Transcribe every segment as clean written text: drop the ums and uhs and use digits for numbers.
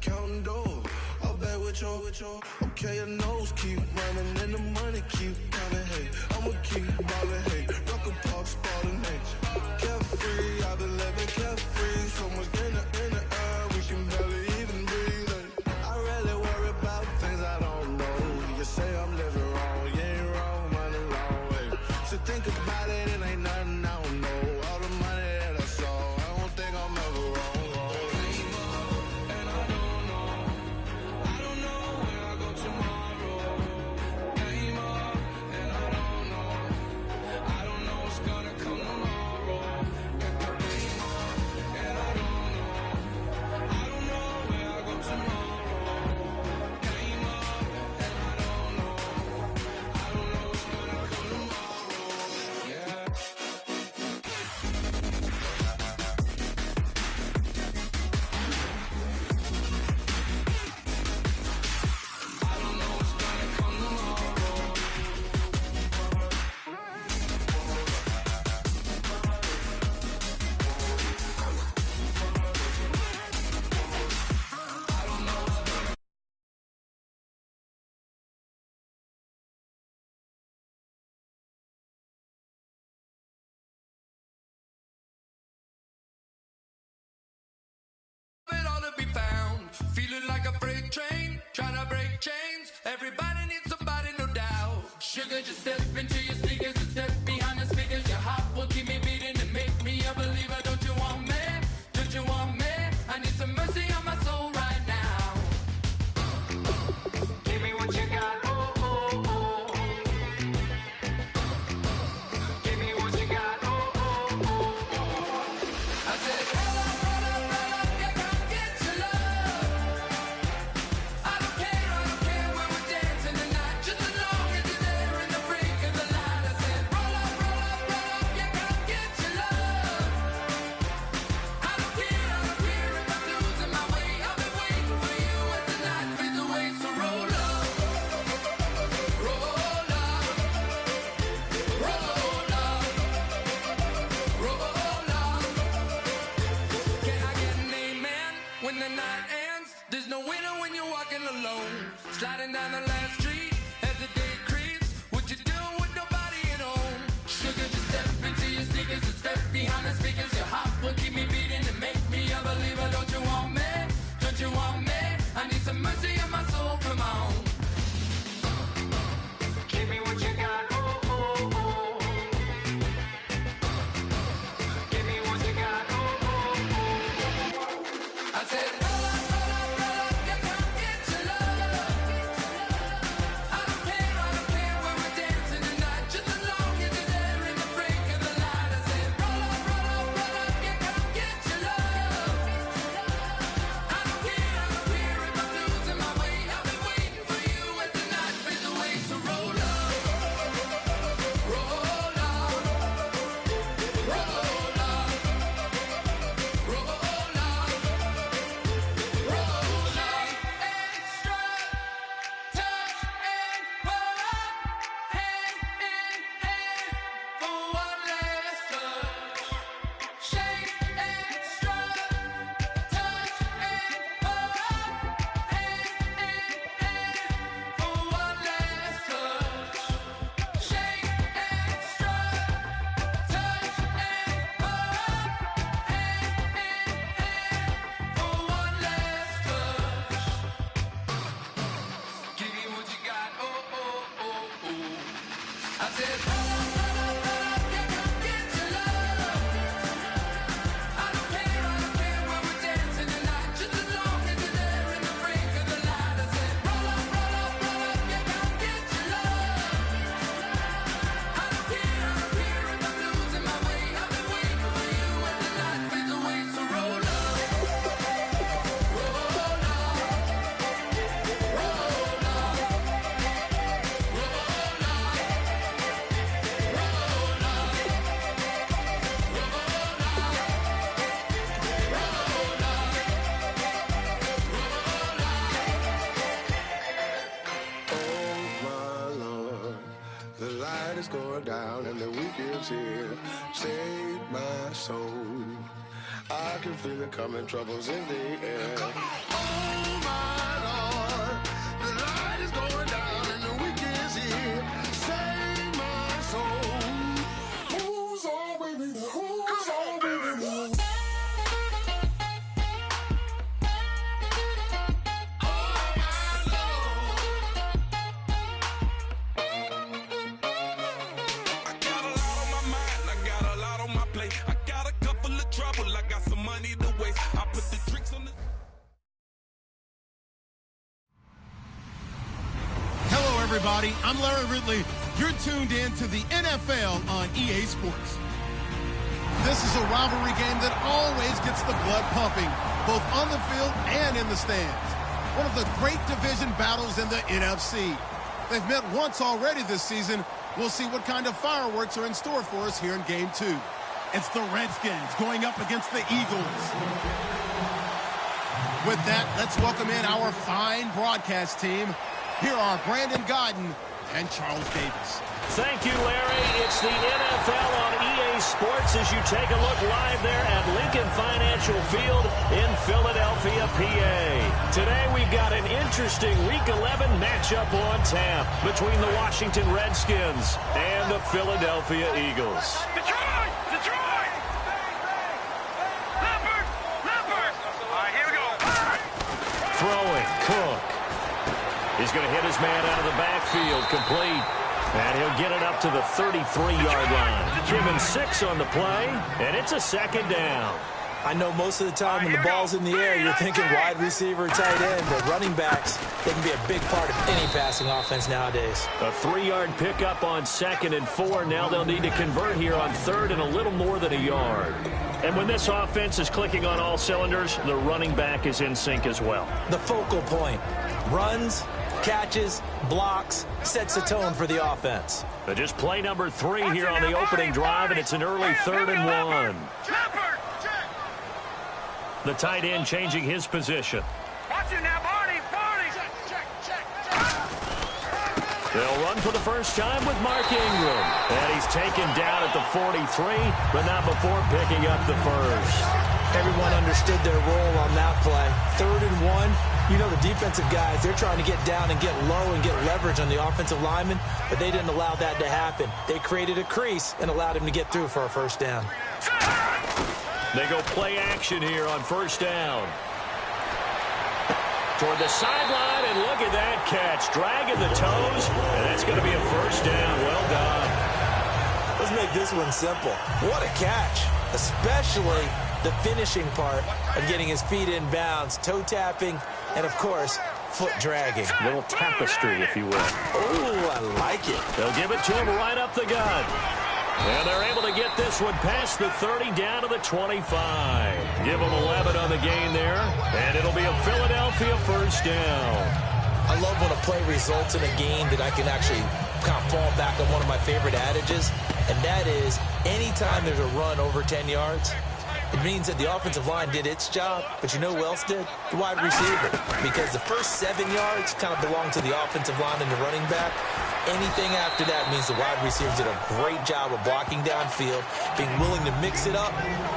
counting doors. All back with your, okay, your nose keep running and the money keep coming. Hey, I'ma keep ballin'. Hey, rock a park, spallin'. Hey, carefree, I've been living carefree. So much in the air, we can barely even breathe. Hey, I rarely worry about things I don't know. You say I'm living wrong, you ain't wrong, money long way. So think about it, it ain't nothing I don't know. All the money that I saw, I don't think I'm ever wrong. Feeling like a freight train, trying to break chains. Everybody needs somebody, no doubt. Sugar, just step into your sneakers and step behind the speakers. Your heart will keep me beating and make me a believer. Don't you want me? Don't you want me? I need some mercy on my soul right now. Give me what you got, oh, oh, oh. Give me what you got, oh, oh, oh. I said, roll up, yeah, come get your love. I don't care where we're dancing tonight, just as long as you're there in the break of the light. I said, roll up, yeah, come get your love. I don't care if I'm losing my way. I've been waiting for you as the night fades away. So roll up, roll up, roll up, roll up. Can I get an amen when the night ends? There's no winner when you're walking alone. Sliding down the last street as the day creeps. What you doing with nobody at home? Sugar, just step into your sneakers and step behind the speakers. Your heart will keep me beating and make me a believer. Don't you want me? Don't you want me? I need some mercy on my soul, come on. Give me what you got, oh, oh, oh. Give me what you got, oh, oh, oh. I said, roll up, yeah, come get your love. I don't care where we're dancing tonight, just as long as you're there in the break of the light. I said, roll up, yeah, come get your love. I don't care if I'm losing my way. I've been waiting for you as the night fades away. So roll up, roll up, roll up, roll up, roll up. Extra touch and pull up, hand in hand for one last touch. Shake extra touch and pull up, hand in hand for one last touch. Shake extra touch and pull up, hand in hand for one last touch. Give me what you got, oh, oh, oh, oh. I said, yeah, come get your love. I don't care where we're dancing tonight, just as long as you're there in the break of the light. I said, roll up, yeah, come get your love. I don't care if I'm losing my way. I've been waiting for you as the night fades away. So roll up, roll up, roll up, roll Oh my Lord, the light is going down and the weekend's here. Save my soul. I can feel it coming, troubles in the air. everybody. I'm Larry Ridley. You're tuned in to the NFL on EA Sports. This is a rivalry game that always gets the blood pumping, both on the field and in the stands. One of the great division battles in the NFC. They've met once already this season. We'll see what kind of fireworks are in store for us here in Game 2. It's the Redskins going up against the Eagles. With that, let's welcome in our fine broadcast team. Here are Brandon Godden and Charles Davis. Thank you, Larry. It's the NFL on EA Sports as you take a look live there at Lincoln Financial Field in Philadelphia, PA. Today we've got an interesting Week 11 matchup on tap between the Washington Redskins and the Philadelphia Eagles. Detroit! Detroit! Leopard! Leopard! All right, here we go. Throwing, Cook. He's going to hit his man out of the backfield, complete. And he'll get it up to the 33-yard line. Give him 6 on the play, and it's a second down. I know most of the time when the ball's in the air, you're thinking wide receiver, tight end, but running backs, they can be a big part of any passing offense nowadays. A 3-yard pickup on 2nd and 4. Now they'll need to convert here on 3rd and a little more than a yard. And when this offense is clicking on all cylinders, the running back is in sync as well. The focal point. Runs, catches, blocks, sets the tone for the offense. But just play number 3 here on the opening drive, and it's an early 3rd and 1. The tight end changing his position. Watch it now, Barney! Barney! They'll run for the first time with Mark Ingram. And he's taken down at the 43, but not before picking up the first. Everyone understood their role on that play. 3rd and 1. You know the defensive guys, they're trying to get down and get low and get leverage on the offensive lineman, but they didn't allow that to happen. They created a crease and allowed him to get through for a first down. They go play action here on first down. Toward the sideline, and look at that catch. Dragging the toes, and that's going to be a first down. Well done. Let's make this one simple. What a catch, especially the finishing part of getting his feet in bounds, toe tapping, and of course, foot dragging. A little tapestry, if you will. Oh, I like it. They'll give it to him right up the gut. And they're able to get this one past the 30 down to the 25. Give them 11 on the gain there, and it'll be a Philadelphia first down. I love when a play results in a gain that I can actually kind of fall back on one of my favorite adages, and that is anytime there's a run over 10 yards, it means that the offensive line did its job, but you know who else did? The wide receiver. Because the first 7 yards kind of belong to the offensive line and the running back. Anything after that means the wide receivers did a great job of blocking downfield, being willing to mix it up,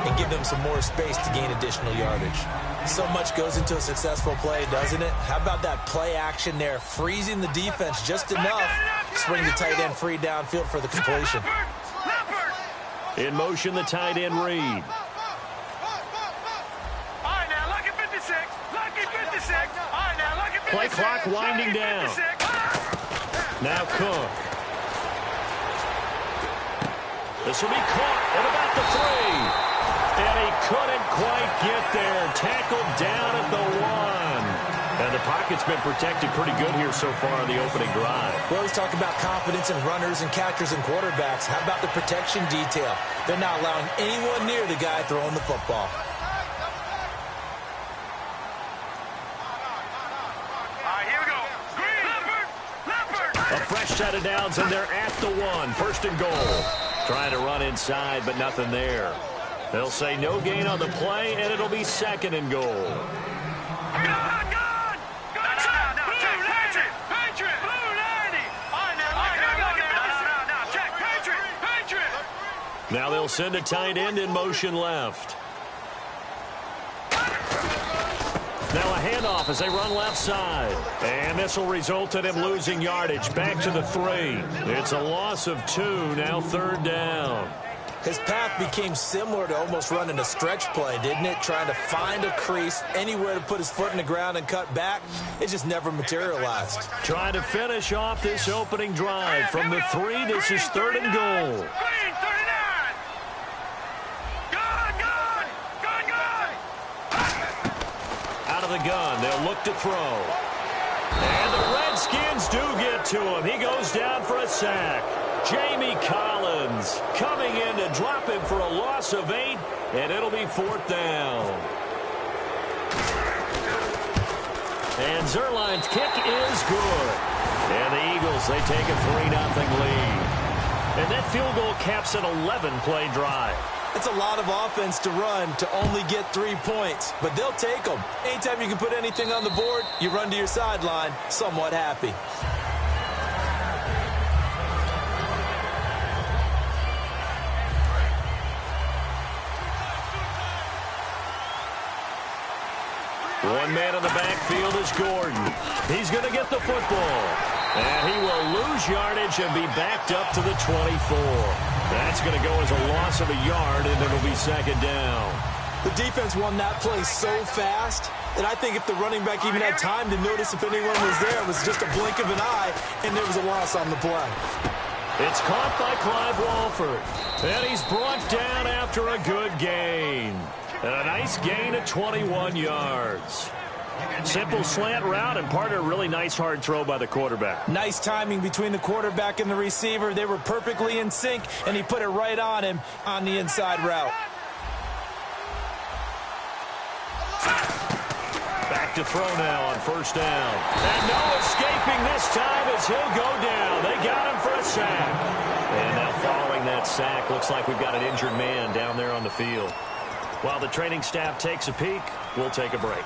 and give them some more space to gain additional yardage. So much goes into a successful play, doesn't it? How about that play action there, freezing the defense just enough to bring the tight end free downfield for the completion. In motion, the tight end Reed. Play clock winding down. Now Cook. This will be caught at about the 3. And he couldn't quite get there. Tackled down at the 1. And the pocket's been protected pretty good here so far on the opening drive. We always talk about confidence in runners and catchers and quarterbacks. How about the protection detail? They're not allowing anyone near the guy throwing the football. A fresh set of downs, and they're at the 1. 1st and goal. Trying to run inside, but nothing there. They'll say no gain on the play, and it'll be 2nd and goal. Now they'll send a tight end in motion left. Now a handoff as they run left side. And this will result in him losing yardage back to the 3. It's a loss of 2, now 3rd down. His path became similar to almost running a stretch play, didn't it? Trying to find a crease, anywhere to put his foot in the ground and cut back. It just never materialized. Trying to finish off this opening drive. From the 3, this is 3rd and goal. Out of the gun, they'll look to throw. And the Redskins do get to him. He goes down for a sack. Jamie Collins coming in to drop him for a loss of 8, and it'll be 4th down. And Zerline's kick is good. And the Eagles, they take a 3-0 lead. And that field goal caps an 11-play drive. It's a lot of offense to run to only get 3 points, but they'll take them. Anytime you can put anything on the board, you run to your sideline somewhat happy. One man in the backfield is Gordon. He's going to get the football. And he will lose yardage and be backed up to the 24. That's going to go as a loss of a yard, and it'll be 2nd down. The defense won that play so fast that I think if the running back even had time to notice if anyone was there, it was just a blink of an eye, and there was a loss on the play. It's caught by Clive Walford. And he's brought down after a good gain. And a nice gain of 21 yards. Simple slant route, and part of a really nice hard throw by the quarterback. Nice timing between the quarterback and the receiver. They were perfectly in sync, and he put it right on him on the inside route. Back to throw now on 1st down. And no escaping this time as he'll go down. They got him for a sack. And now following that sack, looks like we've got an injured man down there on the field. While the training staff takes a peek, we'll take a break.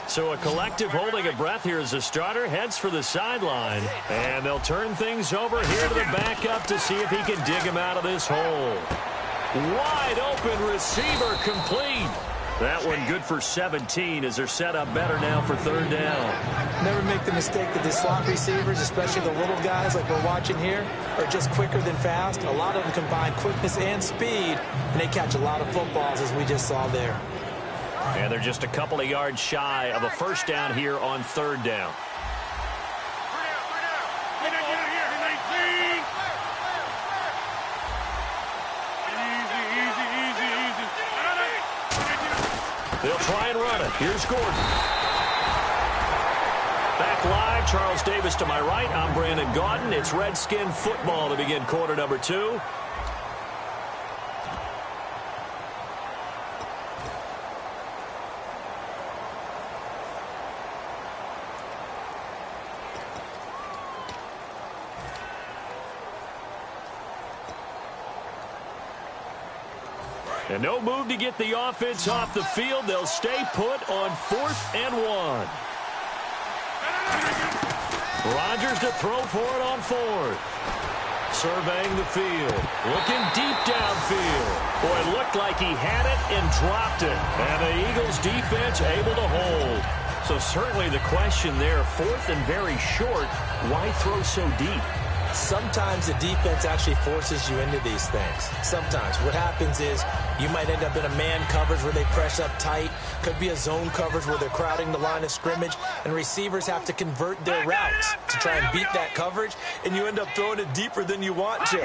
So a collective holding a breath here as the starter heads for the sideline. And they'll turn things over here to the backup to see if he can dig him out of this hole. Wide open receiver complete. That one good for 17 as they're set up better now for 3rd down. Never make the mistake that the slot receivers, especially the little guys like we're watching here, are just quicker than fast. A lot of them combine quickness and speed, and they catch a lot of footballs as we just saw there. And they're just a couple of yards shy of a 1st down here on 3rd down. They'll try and run it. Here's Gordon. Back live, Charles Davis to my right. I'm Brandon Gaudin. It's Redskin football to begin quarter number 2. And no move to get the offense off the field. They'll stay put on 4th and 1. Rodgers to throw for it on 4th. Surveying the field. Looking deep downfield. Boy, it looked like he had it and dropped it. And the Eagles defense able to hold. So certainly the question there, 4th and very short, why throw so deep? Sometimes the defense actually forces you into these things. Sometimes. What happens is you might end up in a man coverage where they press up tight. Could be a zone coverage where they're crowding the line of scrimmage, and receivers have to convert their routes to try and beat that coverage, and you end up throwing it deeper than you want to.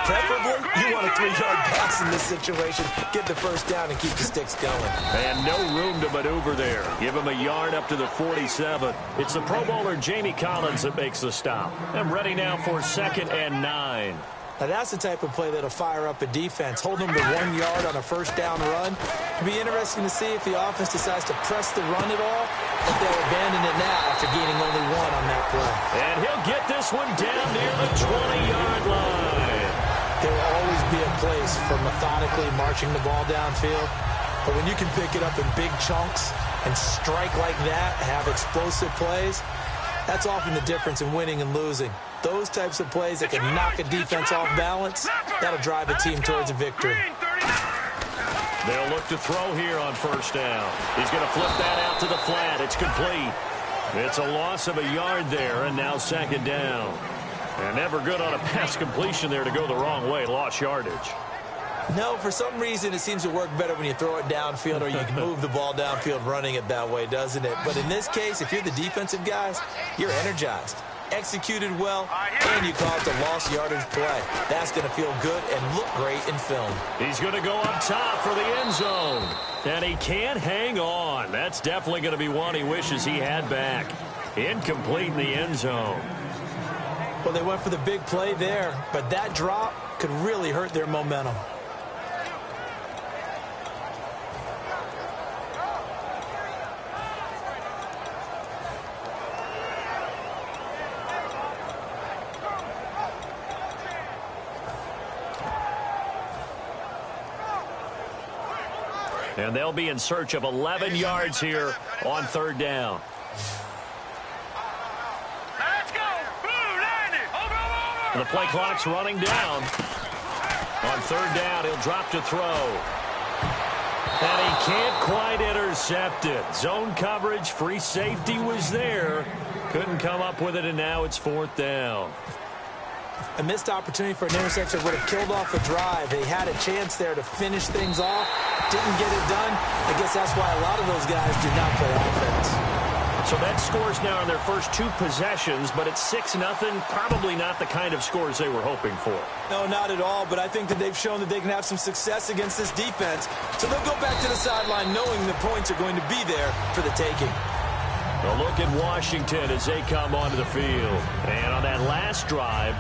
Preferably, you want a 3-yard pass in this situation. Get the 1st down and keep the sticks going. And no room to maneuver there. Give him a yard up to the 47. It's the Pro Bowler Jamie Collins that makes the stop. I'm ready now for 2nd and 9. Now that's the type of play that'll fire up a defense. Hold them to 1 yard on a 1st down run. It'll be interesting to see if the offense decides to press the run at all, but they'll abandon it now after gaining only 1 on that play. And he'll get this one down near the 20-yard line. There will always be a place for methodically marching the ball downfield, but when you can pick it up in big chunks and strike like that, have explosive plays, that's often the difference in winning and losing. Those types of plays that can knock a defense off balance, that'll drive a team towards a victory. They'll look to throw here on 1st down. He's going to flip that out to the flat. It's complete. It's a loss of a yard there, and now 2nd down. And never good on a pass completion there to go the wrong way. Lost yardage. No, for some reason it seems to work better when you throw it downfield or you can move the ball downfield running it that way, doesn't it? But in this case, if you're the defensive guys, you're energized. executed well, and you call it the lost yardage play. That's going to feel good and look great in film. He's going to go up top for the end zone. And he can't hang on. That's definitely going to be one he wishes he had back. Incomplete in the end zone. Well, they went for the big play there, but that drop could really hurt their momentum. And they'll be in search of 11 yards here on third down. Let's go. Blue, Landy. Over. The play clock's running down. On third down, he'll drop to throw. And he can't quite intercept it. Zone coverage, free safety was there. Couldn't come up with it, and now it's fourth down. A missed opportunity for an interception would have killed off the drive. They had a chance there to finish things off. Didn't get it done. I guess that's why a lot of those guys do not play offense. So that scores now in their first two possessions, but it's 6-0. Probably not the kind of scores they were hoping for. No, not at all, but I think that they've shown that they can have some success against this defense. So they'll go back to the sideline knowing the points are going to be there for the taking. A look at Washington as they come onto the field. And on that last drive,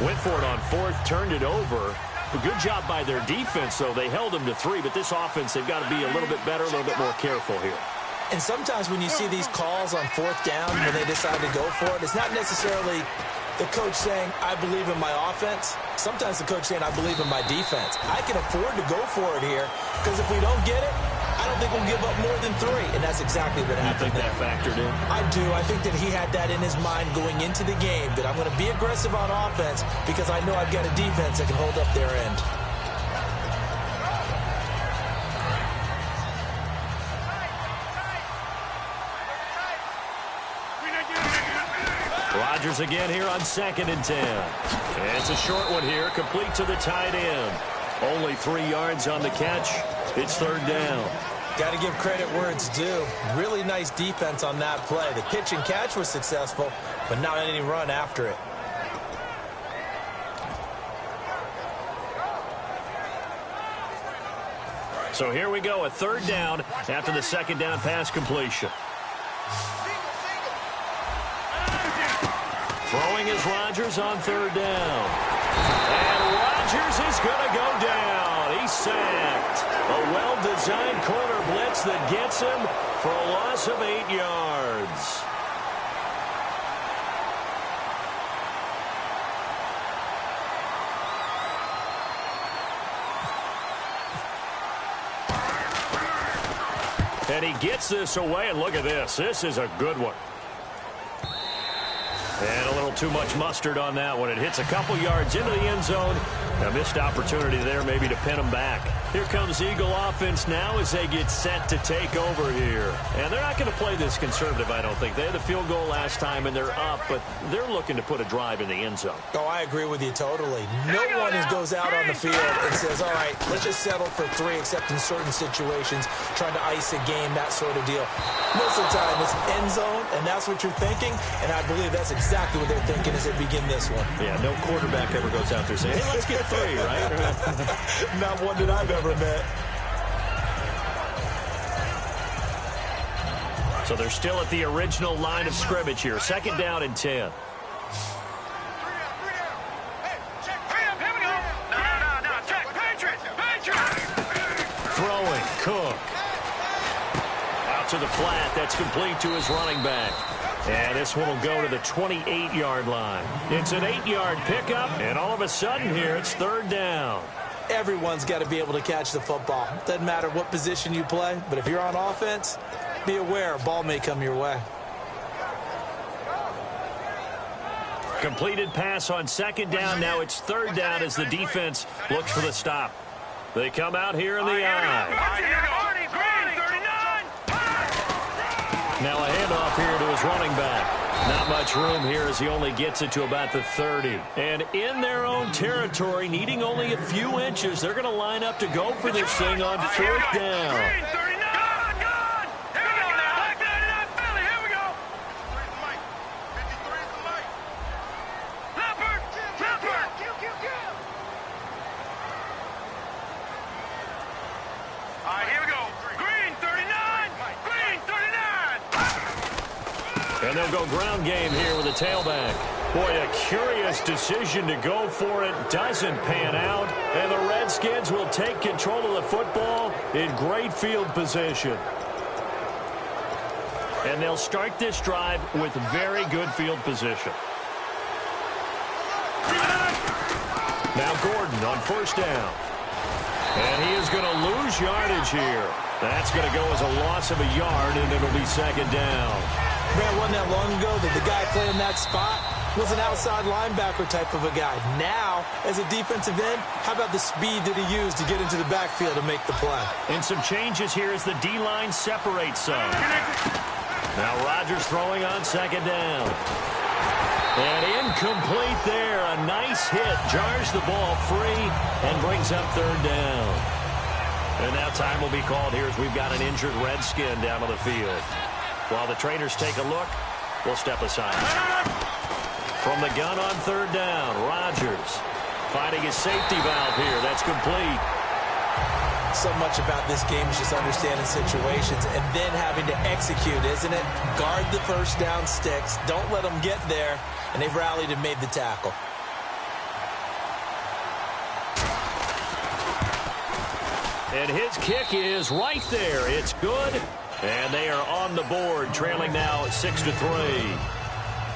went for it on fourth, turned it over. A good job by their defense, though. They held them to 3, but this offense, they've got to be a little bit better, a little bit more careful here. And sometimes when you see these calls on fourth down when they decide to go for it, it's not necessarily the coach saying, I believe in my offense. Sometimes the coach saying, I believe in my defense. I can afford to go for it here because if we don't get it, I don't think we'll give up more than 3, and that's exactly what happened. You think that factored in? I do. I think that he had that in his mind going into the game, that I'm going to be aggressive on offense because I know I've got a defense that can hold up their end. Rodgers again here on 2nd and 10. And it's a short one here, complete to the tight end. Only 3 yards on the catch. It's third down. Got to give credit where it's due. Really nice defense on that play. The pitch and catch was successful, but not any run after it. So here we go, a third down after the second down pass completion. Throwing is Rodgers on third down. And Rodgers is going to go down. He's sacked. A well-designed corner blitz that gets him for a loss of 8 yards. And he gets this away, and look at this. This is a good one. And a little too much mustard on that one. It hits a couple yards into the end zone. A missed opportunity there maybe to pin him back. Here comes Eagle offense now as they get set to take over here. And they're not going to play this conservative, I don't think. They had the field goal last time, and they're up, but they're looking to put a drive in the end zone. Oh, I agree with you totally. No one goes out on the field and says, all right, let's just settle for 3, except in certain situations, trying to ice a game, that sort of deal. Most of the time, it's end zone, and that's what you're thinking, and I believe that's exactly what they're thinking as they begin this one. Yeah, no quarterback ever goes out there saying, hey, let's get 3, right? Not one that I've ever met. So they're still at the original line of scrimmage here. 2nd down and 10. Here we go. No. Check. Patriots. Throwing, Cook. Out to the flat. That's complete to his running back. And this one will go to the 28-yard line. It's an 8-yard pickup, and all of a sudden here, it's third down. Everyone's got to be able to catch the football. Doesn't matter what position you play, but if you're on offense, be aware a ball may come your way. Completed pass on 2nd down. Now it's third down as the defense looks for the stop. They come out here in the eye. Now a handoff here to his running back. Not much room here as he only gets it to about the 30. And in their own territory, needing only a few inches, they're going to line up to go for this thing on 4th down. they'll go ground game here with a tailback. Boy, a curious decision to go for it. Doesn't pan out. And the Redskins will take control of the football in great field position. And they'll start this drive with very good field position. Now Gordon on first down. And he is going to lose yardage here. That's going to go as a loss of a yard, and it'll be second down. Man, wasn't that long ago that the guy playing that spot was an outside linebacker type of a guy. Now, as a defensive end, how about the speed that he used to get into the backfield to make the play? And some changes here as the D-line separates some. Now Rodgers throwing on second down. And incomplete there. A nice hit. Jars the ball free and brings up third down. And now time will be called here as we've got an injured Redskin down on the field. While the trainers take a look, we'll step aside. From the gun on third down, Rodgers finding his safety valve here. That's complete. So much about this game is just understanding situations and then having to execute, isn't it? Guard the first down sticks. Don't let them get there. And they've rallied and made the tackle. And his kick is right there. It's good. And they are on the board, trailing now 6-3.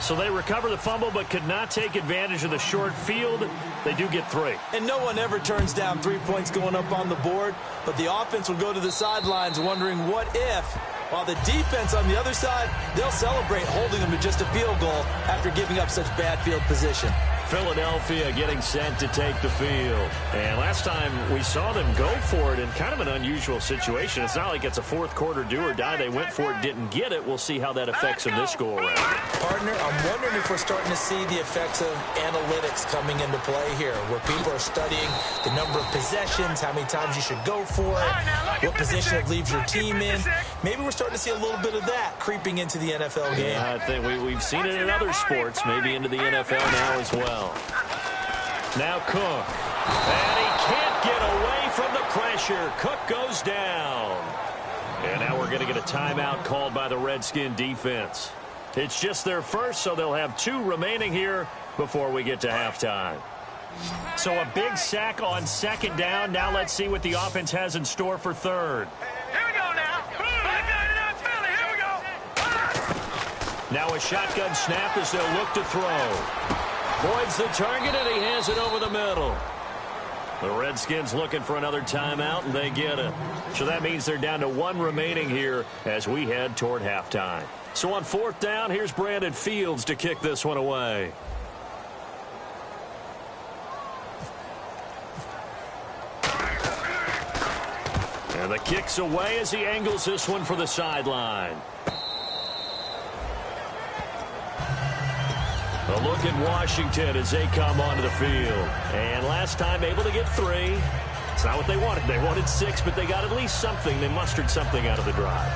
So they recover the fumble but could not take advantage of the short field. They do get 3. And no one ever turns down 3 points going up on the board, but the offense will go to the sidelines wondering what if. While the defense on the other side, they'll celebrate holding them to just a field goal after giving up such bad field position. Philadelphia getting set to take the field. And last time we saw them go for it in kind of an unusual situation. It's not like it's a fourth quarter do or die. They went for it, didn't get it. We'll see how that affects them this go around. Partner, I'm wondering if we're starting to see the effects of analytics coming into play here, where people are studying the number of possessions, how many times you should go for it, what position it leaves your team in. Maybe we're starting to see a little bit of that creeping into the NFL game. Yeah, I think we've seen it in other sports, maybe into the NFL now as well. Now Cook. And he can't get away from the pressure. Cook goes down. And now we're going to get a timeout called by the Redskin defense. It's just their first, so they'll have 2 remaining here before we get to halftime. So a big sack on second down. Now let's see what the offense has in store for third. Here we go now. Philly, here we go. Now a shotgun snap as they'll look to throw. Boyd's the target, and he has it over the middle. The Redskins looking for another timeout, and they get it. So that means they're down to 1 remaining here as we head toward halftime. So on fourth down, here's Brandon Fields to kick this one away. And the kick's away as he angles this one for the sideline. A look at Washington as they come onto the field. And last time able to get 3. It's not what they wanted. They wanted 6, but they got at least something. They mustered something out of the drive.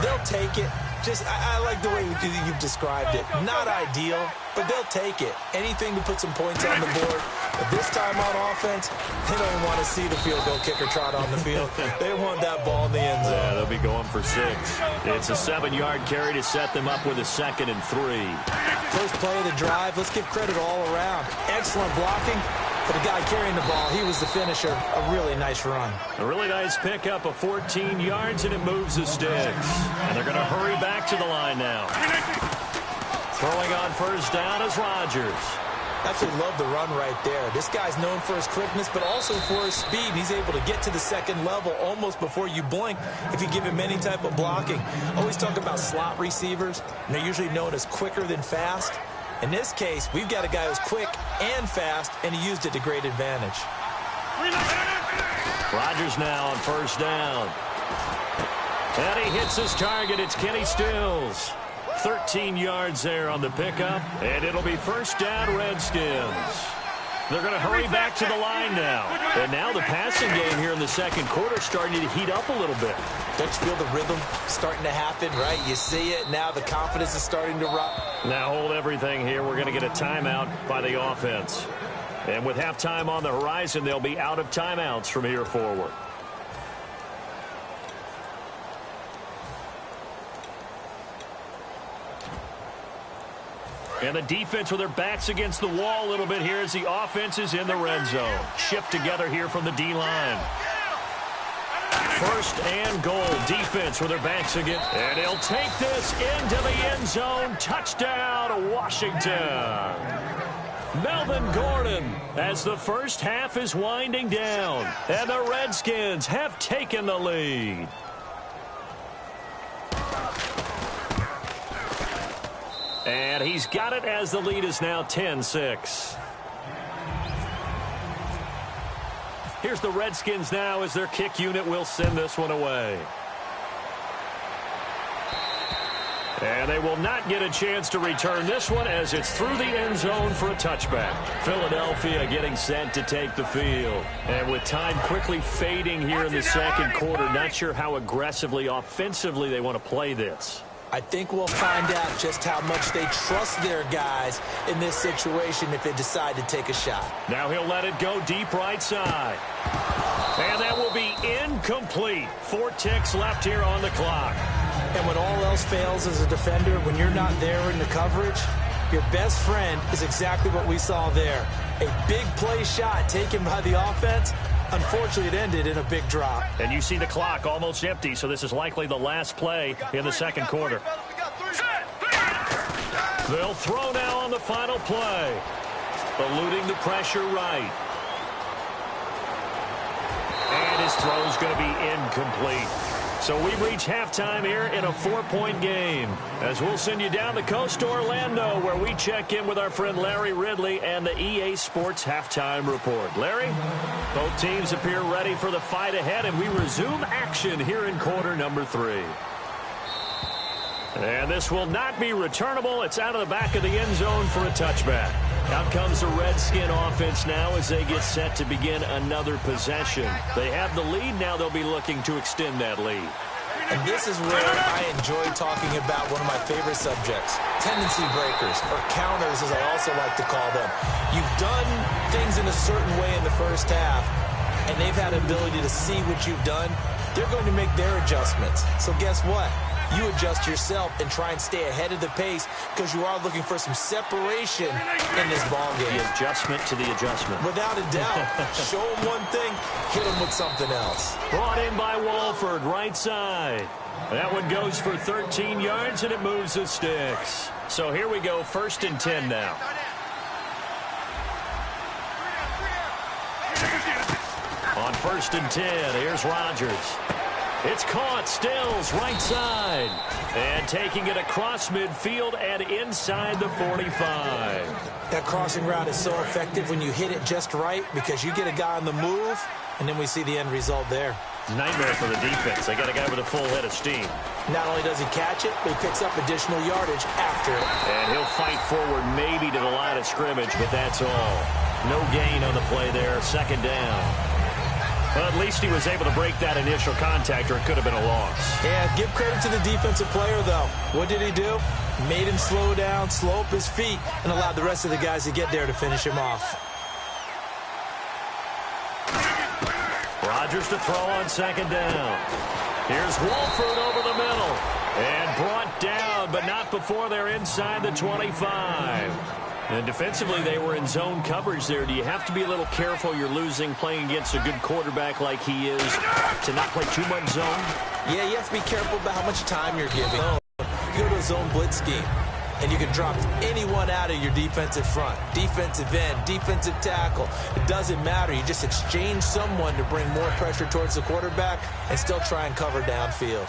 They'll take it. I like the way you've described it. Not ideal, but they'll take it. Anything to put some points on the board. But this time on offense, they don't even want to see the field goal kicker trot on the field. They want that ball in the end zone. Yeah, they'll be going for 6. It's a 7-yard carry to set them up with a 2nd and 3. First play of the drive, let's give credit all around. Excellent blocking. For the guy carrying the ball, he was the finisher. A really nice run. A really nice pickup of 14 yards, and it moves the sticks. And they're going to hurry back to the line now. Throwing on first down is Rodgers. Absolutely love the run right there. This guy's known for his quickness, but also for his speed. He's able to get to the second level almost before you blink if you give him any type of blocking. Always talk about slot receivers, and they're usually known as quicker than fast. In this case, we've got a guy who's quick and fast, and he used it to great advantage. Rodgers now on first down. And he hits his target. It's Kenny Stills. 13 yards there on the pickup, and it'll be first down Redskins. They're going to hurry back to the line now. And now the passing game here in the second quarter starting to heat up a little bit. Don't you feel the rhythm starting to happen, right? You see it. Now the confidence is starting to rise. Now hold everything here. We're going to get a timeout by the offense. And with halftime on the horizon, they'll be out of timeouts from here forward. And the defense with their backs against the wall a little bit here as the offense is in the red zone. Shift together here from the D-line. First and goal. Defense with their backs against. And he'll take this into the end zone. Touchdown, Washington. Melvin Gordon as the first half is winding down. And the Redskins have taken the lead. And he's got it as the lead is now 10-6. Here's the Redskins now as their kick unit will send this one away. And they will not get a chance to return this one as it's through the end zone for a touchback. Philadelphia getting set to take the field. And with time quickly fading here in the second quarter, not sure how aggressively, offensively they want to play this. I think we'll find out just how much they trust their guys in this situation if they decide to take a shot. Now he'll let it go deep right side. And that will be incomplete. 4 ticks left here on the clock. And when all else fails as a defender, when you're not there in the coverage, your best friend is exactly what we saw there. A big play shot taken by the offense. Unfortunately, it ended in a big drop. And you see the clock almost empty, so this is likely the last play in the second quarter. They'll throw now on the final play. Eluding the pressure right. And his throw is going to be incomplete. So we've reached halftime here in a 4-point game. As we'll send you down the coast to Orlando, where we check in with our friend Larry Ridley and the EA Sports Halftime Report. Larry, both teams appear ready for the fight ahead, and we resume action here in quarter number 3. And this will not be returnable. It's out of the back of the end zone for a touchback. Out comes the Redskin offense now as they get set to begin another possession. They have the lead. Now they'll be looking to extend that lead. And this is where I enjoy talking about one of my favorite subjects, tendency breakers, or counters as I also like to call them. You've done things in a certain way in the first half, and they've had an ability to see what you've done. They're going to make their adjustments. So guess what? You adjust yourself and try and stay ahead of the pace because you are looking for some separation in this ball game. The adjustment to the adjustment. Without a doubt. Show them one thing, hit them with something else. Brought in by Walford, right side. That one goes for 13 yards, and it moves the sticks. So here we go, 1st and 10 now. On 1st and 10, here's Rodgers. It's caught, Stills, right side. And taking it across midfield and inside the 45. That crossing route is so effective when you hit it just right because you get a guy on the move, and then we see the end result there. Nightmare for the defense. They got a guy with a full head of steam. Not only does he catch it, but he picks up additional yardage after it. And he'll fight forward maybe to the line of scrimmage, but that's all. No gain on the play there, 2nd down. Well, at least he was able to break that initial contact, or it could have been a loss. Yeah, give credit to the defensive player, though. What did he do? Made him slow down, slow up his feet, and allowed the rest of the guys to get there to finish him off. Rodgers to throw on 2nd down. Here's Walford over the middle. And brought down, but not before they're inside the 25. And defensively, they were in zone coverage there. Do you have to be a little careful? You're losing playing against a good quarterback like he is to not play too much zone? Yeah, you have to be careful about how much time you're giving. You go to a zone blitz scheme, and you can drop anyone out of your defensive front, defensive end, defensive tackle. It doesn't matter. You just exchange someone to bring more pressure towards the quarterback and still try and cover downfield.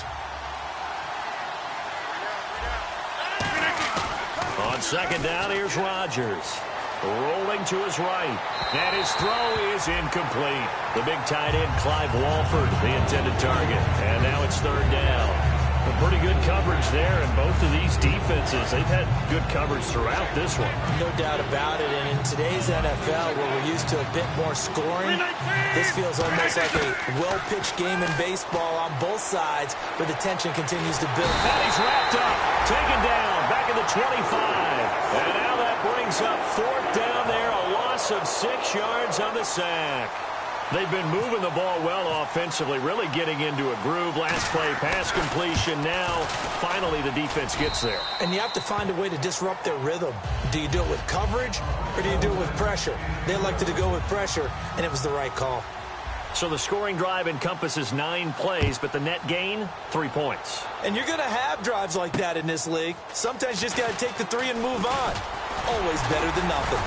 On 2nd down, here's Rodgers. Rolling to his right. And his throw is incomplete. The big tight end, Clive Walford, the intended target. And now it's 3rd down. Pretty good coverage there, and both of these defenses, they've had good coverage throughout this one. No doubt about it, and in today's NFL, where we're used to a bit more scoring, this feels almost like a well-pitched game in baseball on both sides, where the tension continues to build. And he's wrapped up, taken down, back at the 25. And now that brings up 4th down there, a loss of 6 yards on the sack. They've been moving the ball well offensively, really getting into a groove. Last play, pass completion. Now, finally, the defense gets there. And you have to find a way to disrupt their rhythm. Do you do it with coverage, or do you do it with pressure? They elected to go with pressure, and it was the right call. So the scoring drive encompasses 9 plays, but the net gain, 3 points. And you're going to have drives like that in this league. Sometimes you just got to take the 3 and move on. Always better than nothing.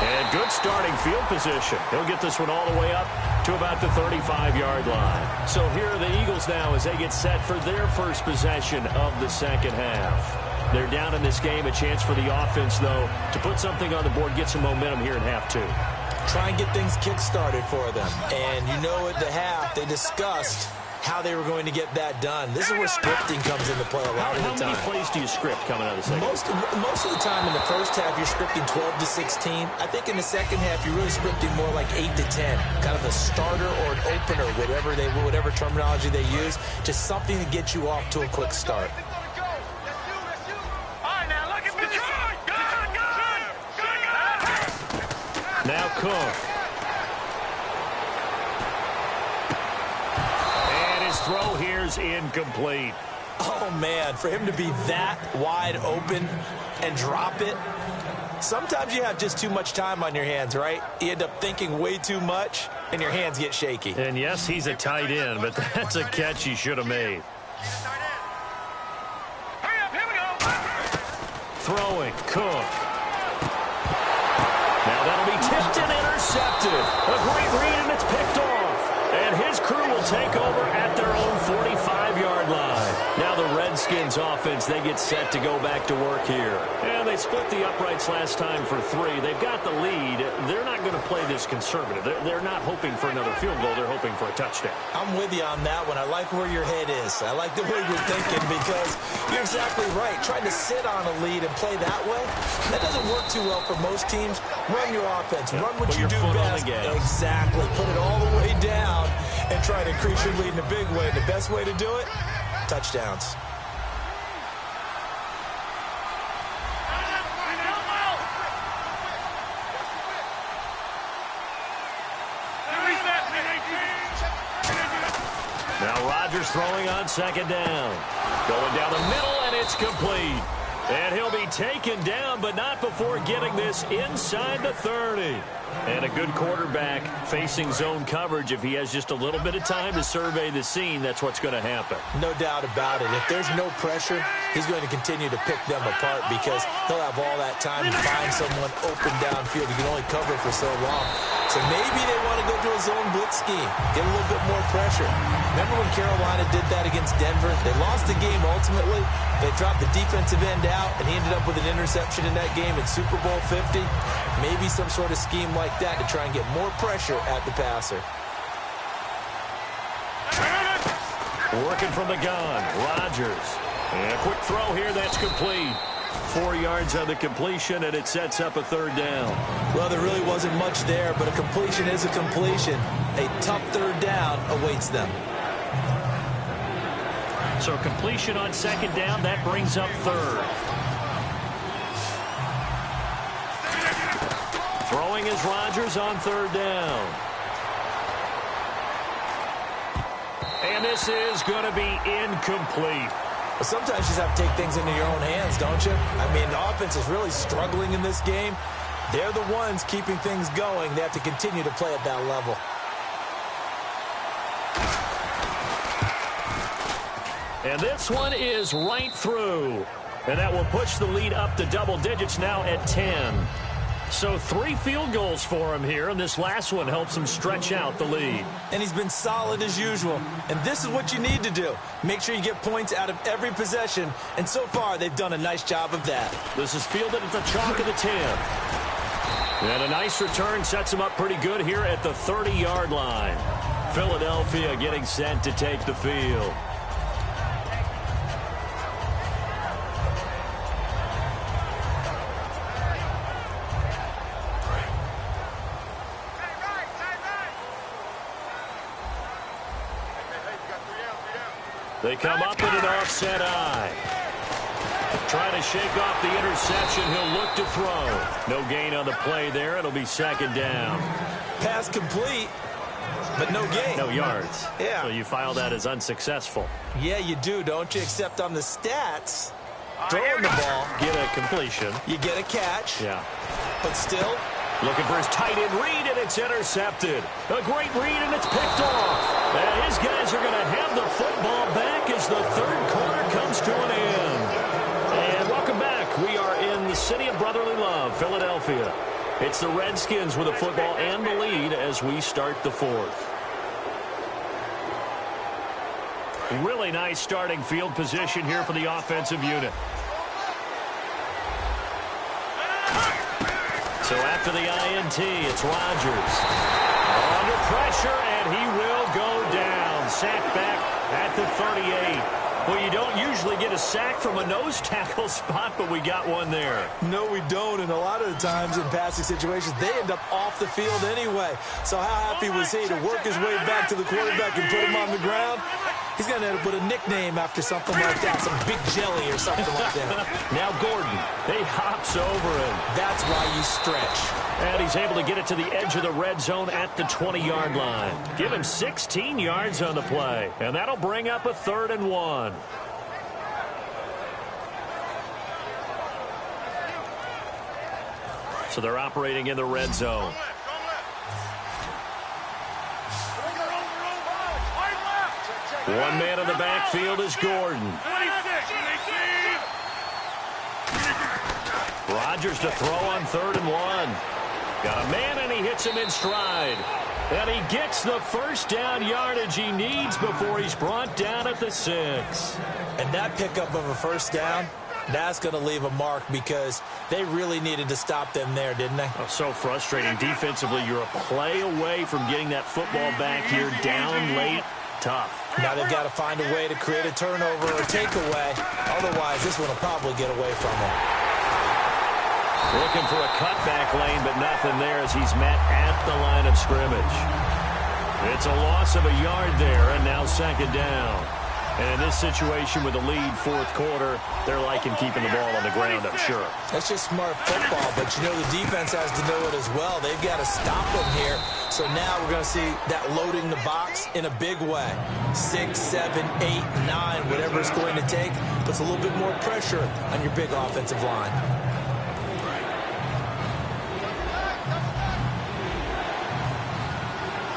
And good starting field position. He'll get this one all the way up to about the 35-yard line. So here are the Eagles now as they get set for their first possession of the second half. They're down in this game. A chance for the offense, though, to put something on the board, get some momentum here in half 2. Try and get things kick-started for them. And you know at the half, they discussed how they were going to get that done. This is where scripting comes into play a lot of the time. How many plays do you script coming out of the second? Most of the time in the first half, you're scripting 12 to 16. I think in the second half, you're really scripting more like 8 to 10. Kind of a starter or an opener, whatever terminology they use. Just something to get you off to a quick start. Now Cook. And his throw here's incomplete. Oh, man, for him to be that wide open and drop it. Sometimes you have just too much time on your hands, right? You end up thinking way too much, and your hands get shaky. And yes, he's a tight end, but that's a catch he should have made. Hurry up, here we go. Throwing, Cook. Now that'll be tipped and intercepted. A great read, and it's picked off. And his crew will take over at their own 45-yard line. Now the Redskins offense, they get set to go back to work here. And they split the uprights last time for 3. They've got the lead. They're not going to play this conservative. They're not hoping for another field goal. They're hoping for a touchdown. I'm with you on that one. I like where your head is. I like the way you're thinking because you're exactly right. Trying to sit on a lead and play that way, that doesn't work too well for most teams. Run your offense. Run what you do best. Exactly. Put it all the way down and try to increase your lead in a big way. The best way to do it, touchdowns. Now Rodgers throwing on second down. Going down the middle, and it's complete. And he'll be taken down, but not before getting this inside the 30. And a good quarterback facing zone coverage. If he has just a little bit of time to survey the scene, that's what's going to happen. No doubt about it. If there's no pressure, he's going to continue to pick them apart because he'll have all that time to find someone open downfield. He can only cover for so long. So maybe they want to go to a zone blitz scheme, get a little bit more pressure. Remember when Carolina did that against Denver? They lost the game ultimately. They dropped the defensive end out, and he ended up with an interception in that game in Super Bowl 50. Maybe some sort of scheme like that to try and get more pressure at the passer. Working from the gun, Rodgers. And a quick throw here, that's complete. 4 yards on the completion, and it sets up a third down. Well, there really wasn't much there, but a completion is a completion. A tough third down awaits them. So completion on second down, that brings up third. Throwing is Rodgers on third down. And this is going to be incomplete. But sometimes you just have to take things into your own hands, don't you? I mean, the offense is really struggling in this game. They're the ones keeping things going. They have to continue to play at that level. And this one is right through. And that will push the lead up to double digits now at 10. So 3 field goals for him here, and this last one helps him stretch out the lead. And he's been solid as usual. And this is what you need to do. Make sure you get points out of every possession. And so far, they've done a nice job of that. This is fielded at the chalk of the 10. And a nice return sets him up pretty good here at the 30-yard line. Philadelphia getting set to take the field. They come up with an offset eye. Trying to shake off the interception. He'll look to throw. No gain on the play there. It'll be second down. Pass complete, but no gain. No yards. Yeah. So you file that as unsuccessful. Yeah, you do, don't you? Except on the stats, throwing the ball, Get a completion. you get a catch, Yeah. but still, Looking for his tight end read, and it's intercepted. A great read, and it's picked off. And his guys are going to have the football back as the third quarter comes to an end. And welcome back. We are in the city of brotherly love, Philadelphia. It's the Redskins with the football and the lead as we start the fourth. Really nice starting field position here for the offensive unit. So after the INT, it's Rodgers. Under pressure, and he will go down. Sacked back at the 38. Well, you don't usually get a sack from a nose tackle spot, but we got one there. no, we don't. And a lot of the times in passing situations, they end up off the field anyway. So how happy was he to work his way back to the quarterback and put him on the ground? He's going to end up with a nickname after something like that, some Big Jelly or something like that. Now Gordon, he hops over him. That's why you stretch. And he's able to get it to the edge of the red zone at the 20-yard line. Give him 16 yards on the play, and that'll bring up a 3rd and 1. So they're operating in the red zone. One man in the backfield is Gordon. Rodgers to throw on 3rd and 1. Got a man, and he hits him in stride. And he gets the first down yardage he needs before he's brought down at the 6. And that pickup of a first down, that's going to leave a mark because they really needed to stop them there, didn't they? Oh, so frustrating. Defensively, you're a play away from getting that football back here down late. Tough. Now they've got to find a way to create a turnover or takeaway. Otherwise, this one will probably get away from them. Looking for a cutback lane, but nothing there as he's met at the line of scrimmage. It's a loss of a yard there, and now 2nd down. And in this situation with the lead 4th quarter, they're liking keeping the ball on the ground, I'm sure. That's just smart football, but you know the defense has to know it as well. They've got to stop them here. So now we're going to see that loading the box in a big way. 6, 7, 8, 9, whatever it's going to take, puts a little bit more pressure on your big offensive line.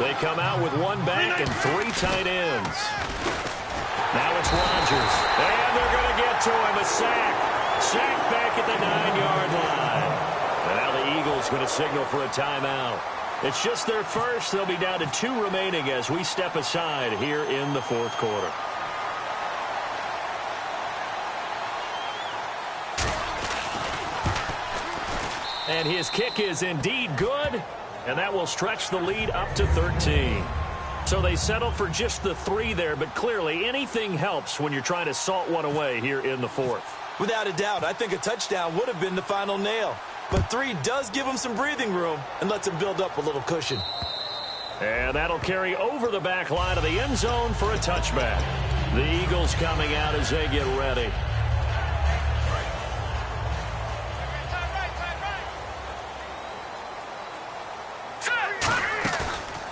They come out with one back and 3 tight ends. Now it's Rodgers. And they're going to get to him. A sack. Sack back at the 9-yard line. And now the Eagles going to signal for a timeout. It's just their first. They'll be down to 2 remaining as we step aside here in the 4th quarter. And his kick is indeed good. And that will stretch the lead up to 13. So they settle for just the 3 there, but clearly anything helps when you're trying to salt one away here in the 4th. Without a doubt, I think a touchdown would have been the final nail. But 3 does give them some breathing room and lets them build up a little cushion. And that'll carry over the back line of the end zone for a touchback. The Eagles coming out as they get ready.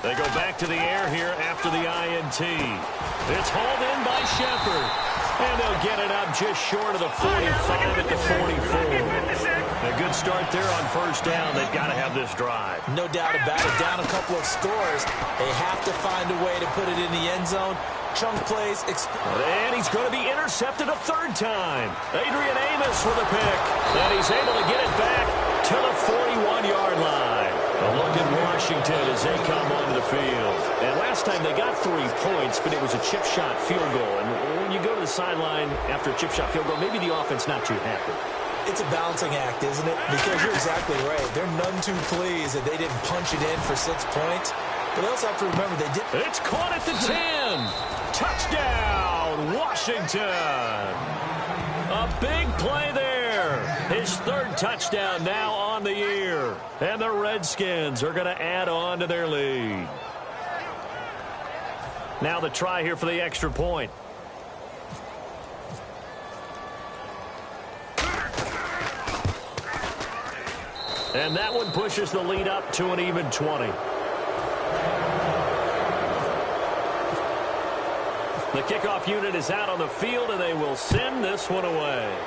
They go back to the air here after the INT. It's hauled in by Shepard. And they'll get it up just short of the 45 at the 44. A good start there on 1st down. They've got to have this drive. No doubt about it. Down a couple of scores. They have to find a way to put it in the end zone. Chunk plays. And he's going to be intercepted a 3rd time. Adrian Amos with a pick. And he's able to get it back to the 41-yard line. A look at Washington as they come onto the field. And last time they got 3 points, but it was a chip shot field goal. And when you go to the sideline after a chip shot field goal, maybe the offense not too happy. It's a balancing act, isn't it? Because you're exactly right. They're none too pleased that they didn't punch it in for 6 points. But they also have to remember they did. It's caught at the 10. Touchdown, Washington. A big play there. His 3rd touchdown now on the year. And the Redskins are going to add on to their lead. Now the try here for the extra point. And that one pushes the lead up to an even 20. The kickoff unit is out on the field, and they will send this one away.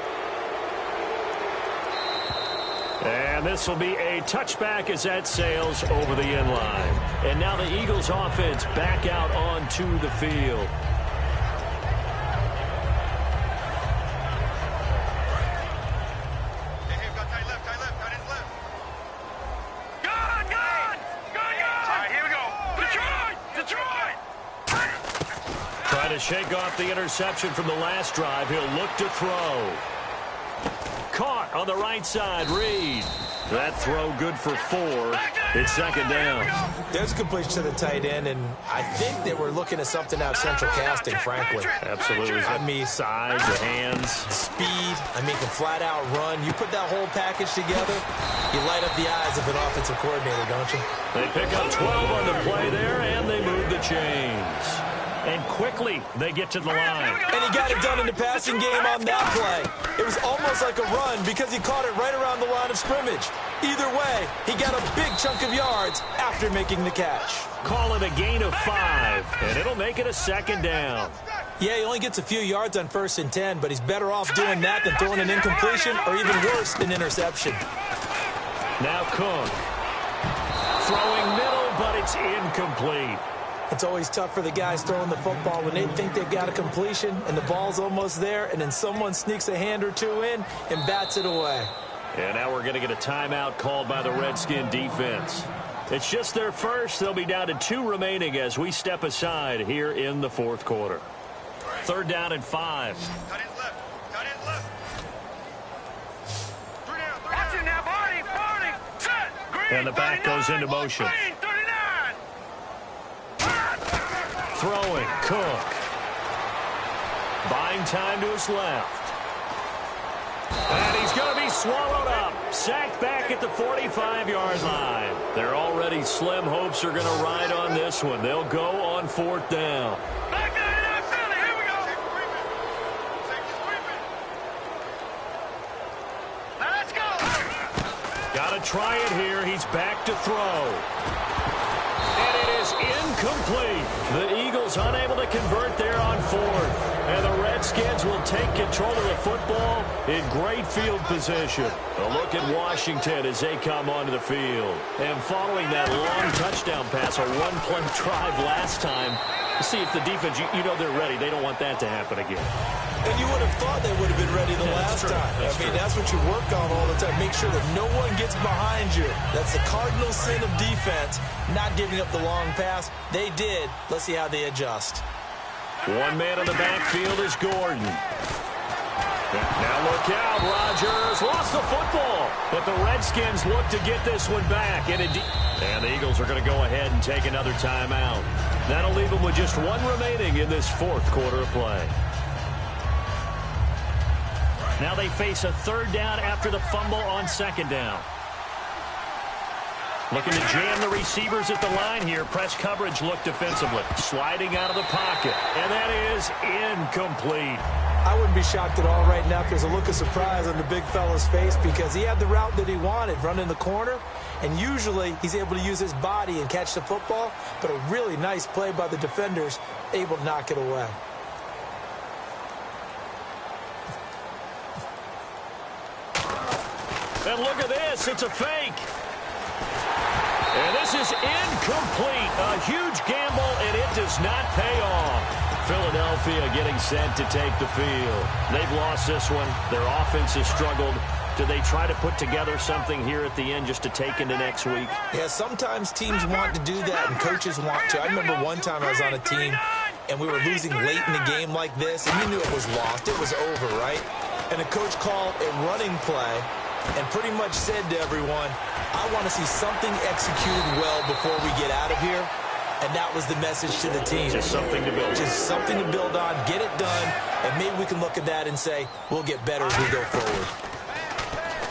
And this will be a touchback as that sails over the end line. And now the Eagles offense back out onto the field. To shake off the interception from the last drive, he'll look to throw. Caught on the right side, Reed. That throw good for 4. It's second down. There's a completion to the tight end, and I think they were looking at something out of central casting, frankly. Absolutely. I mean, size, the hands. Speed. I mean, can flat out run. You put that whole package together, you light up the eyes of an offensive coordinator, don't you? They pick up 12 on the play there, and they move the chains. And quickly, they get to the line. And he got it done in the passing game on that play. It was almost like a run because he caught it right around the line of scrimmage. Either way, he got a big chunk of yards after making the catch. Call it a gain of 5, and it'll make it a second down. Yeah, he only gets a few yards on 1st and 10, but he's better off doing that than throwing an incompletion or even worse, an interception. Now Cook. Throwing middle, but it's incomplete. It's always tough for the guys throwing the football when they think they've got a completion and the ball's almost there, and then someone sneaks a hand or two in and bats it away. And now we're going to get a timeout called by the Redskin defense. It's just their first. They'll be down to 2 remaining as we step aside here in the 4th quarter. 3rd down and 5. Cut in left. Cut in left. 3 down. Watch it now, Barney. Set. Green. And the back goes into motion. Green, 39. Throwing, Cook. Buying time to his left. And he's going to be swallowed up. Sacked back at the 45-yard line. Their already slim hopes are going to ride on this one. They'll go on 4th down. Back down, Philly. Here we go. Now let's go. Got to try it here. He's back to throw. And it is incomplete. The Eagles unable to convert there on 4th. And the Redskins will take control of the football in great field position. A look at Washington as they come onto the field. And following that long touchdown pass, a one-play drive last time, see if the defense, you know they're ready. They don't want that to happen again. And you would have thought they would have been ready the last time. That's what you work on all the time. Make sure that no one gets behind you. That's the cardinal sin of defense, not giving up the long pass. They did. Let's see how they adjust. One man in the backfield is Gordon. Now look out, Rodgers lost the football, but the Redskins look to get this one back. And the Eagles are going to go ahead and take another timeout. That'll leave them with just 1 remaining in this 4th quarter of play. Now they face a 3rd down after the fumble on 2nd down. Looking to jam the receivers at the line here. Press coverage look defensively. Sliding out of the pocket. And that is incomplete. I wouldn't be shocked at all right now if there's a look of surprise on the big fella's face because he had the route that he wanted, running the corner. And usually he's able to use his body and catch the football. But a really nice play by the defenders, able to knock it away. And look at this. It's a fake. And this is incomplete. A huge gamble, and it does not pay off. Philadelphia getting set to take the field. They've lost this one. Their offense has struggled. Do they try to put together something here at the end just to take into next week? Yeah, sometimes teams want to do that, and coaches want to. I remember one time I was on a team, and we were losing late in the game like this, and you knew it was lost. It was over, right? And the coach called a running play and pretty much said to everyone, I want to see something executed well before we get out of here. And that was the message to the team. Just something to build on. Just something to build on, get it done, and maybe we can look at that and say, we'll get better as we go forward.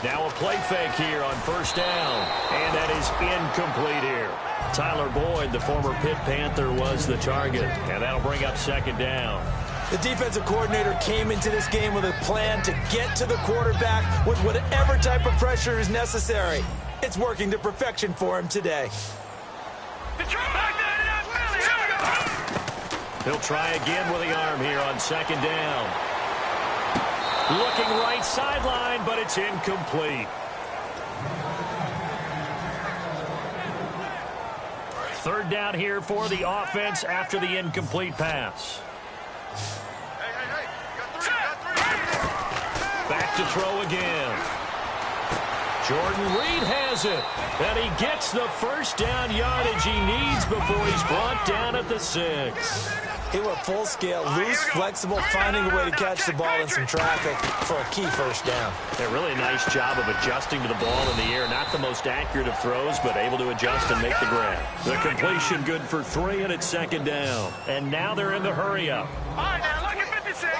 Now a play fake here on 1st down, and that is incomplete here. Tyler Boyd, the former Pitt Panther, was the target, and that'll bring up 2nd down. The defensive coordinator came into this game with a plan to get to the quarterback with whatever type of pressure is necessary. It's working to perfection for him today. He'll try again with the arm here on second down. Looking right sideline, but it's incomplete. Third down here for the offense after the incomplete pass. Back to throw again. Jordan Reed has it, and he gets the first down yardage he needs before he's brought down at the 6. He went full scale, loose, flexible, finding a way to catch the ball in some traffic for a key first down. A really nice job of adjusting to the ball in the air. Not the most accurate of throws, but able to adjust and make the grab. The completion good for 3, and it's second down. And now they're in the hurry-up. All right, now, look at 56.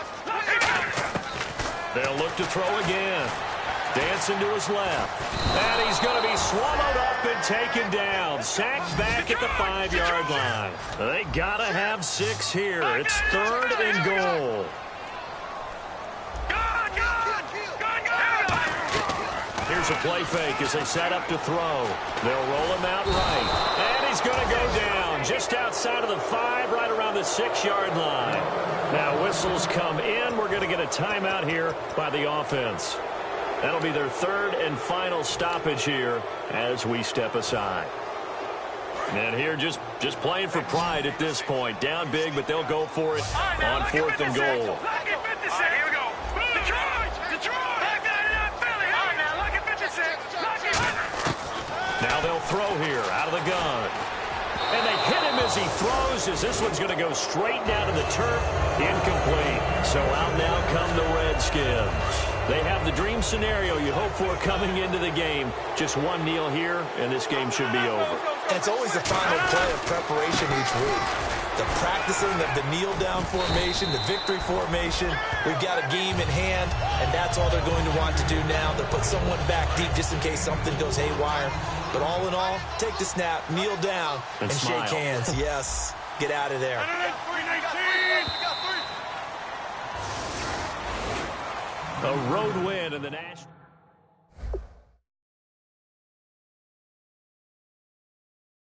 They'll look to throw again. Dancing to his left. And he's going to be swallowed up and taken down. Sacked back at the 5-yard line. They got to have 6 here. It's 3rd and goal. Here's a play fake as they set up to throw. They'll roll him out right. And he's going to go down just outside of the 5, right around the 6-yard line. Now whistles come in. We're going to get a timeout here by the offense. That'll be their 3rd and final stoppage here as we step aside. And here just playing for pride at this point. Down big, but they'll go for it on 4th and goal. Here we go. Detroit. Now they'll throw here out of the gun. And they hit him as he throws, as this one's going to go straight down to the turf. Incomplete. So out now come the Redskins. They have the dream scenario you hope for coming into the game. Just one kneel here, and this game should be over. It's always the final play of preparation each week. The practicing of the kneel-down formation, the victory formation. We've got a game in hand, and that's all they're going to want to do now. They'll put someone back deep just in case something goes haywire. But all in all, take the snap, kneel down, and shake hands. Yes, get out of there. A road win in the National.